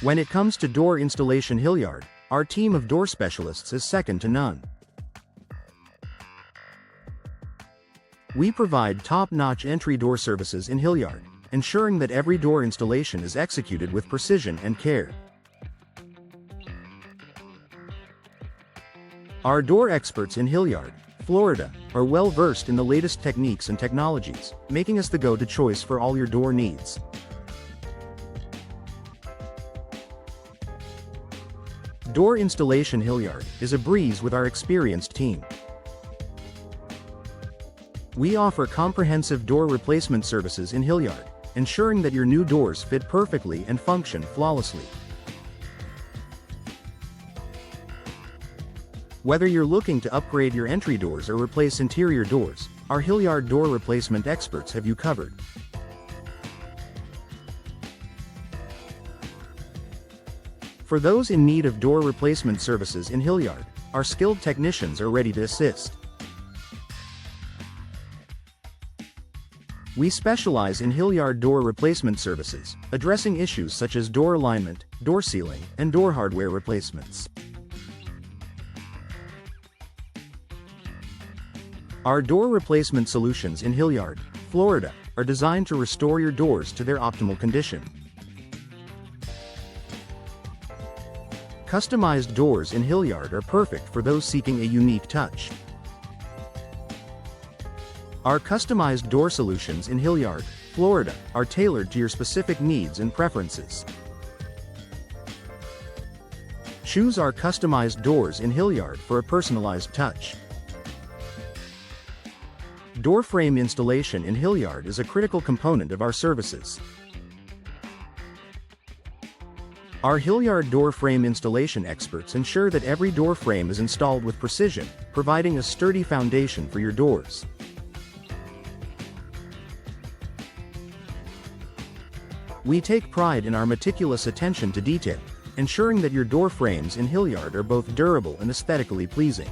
When it comes to Door Installation Hilliard, our team of door specialists is second to none. We provide top-notch entry door services in Hilliard, ensuring that every door installation is executed with precision and care. Our door experts in Hilliard, Florida, are well-versed in the latest techniques and technologies, making us the go-to choice for all your door needs. Door Installation Hilliard is a breeze with our experienced team. We offer comprehensive door replacement services in Hilliard, ensuring that your new doors fit perfectly and function flawlessly. Whether you're looking to upgrade your entry doors or replace interior doors, our Hilliard door replacement experts have you covered. For those in need of door replacement services in Hilliard, our skilled technicians are ready to assist. We specialize in Hilliard door replacement services, addressing issues such as door alignment, door sealing, and door hardware replacements. Our door replacement solutions in Hilliard, Florida, are designed to restore your doors to their optimal condition. Customized doors in Hilliard are perfect for those seeking a unique touch. Our customized door solutions in Hilliard, Florida, are tailored to your specific needs and preferences. Choose our customized doors in Hilliard for a personalized touch. Door frame installation in Hilliard is a critical component of our services. Our Hilliard door frame installation experts ensure that every door frame is installed with precision, providing a sturdy foundation for your doors. We take pride in our meticulous attention to detail, ensuring that your door frames in Hilliard are both durable and aesthetically pleasing.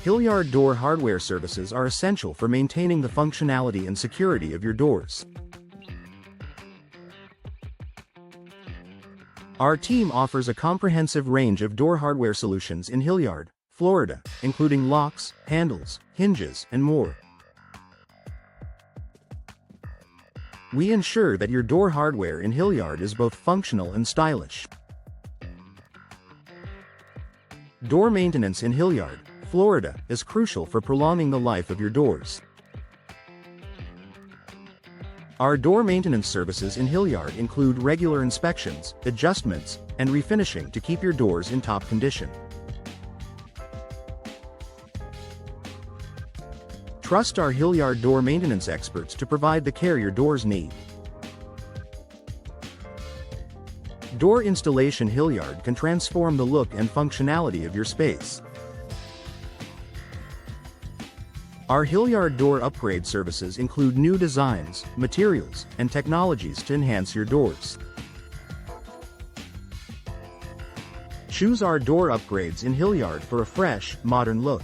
Hilliard door hardware services are essential for maintaining the functionality and security of your doors. Our team offers a comprehensive range of door hardware solutions in Hilliard, Florida, including locks, handles, hinges, and more. We ensure that your door hardware in Hilliard is both functional and stylish. Door maintenance in Hilliard, Florida, is crucial for prolonging the life of your doors. Our door maintenance services in Hilliard include regular inspections, adjustments, and refinishing to keep your doors in top condition. Trust our Hilliard door maintenance experts to provide the care your doors need. Door Installation Hilliard can transform the look and functionality of your space. Our Hilliard door upgrade services include new designs, materials, and technologies to enhance your doors. Choose our door upgrades in Hilliard for a fresh, modern look.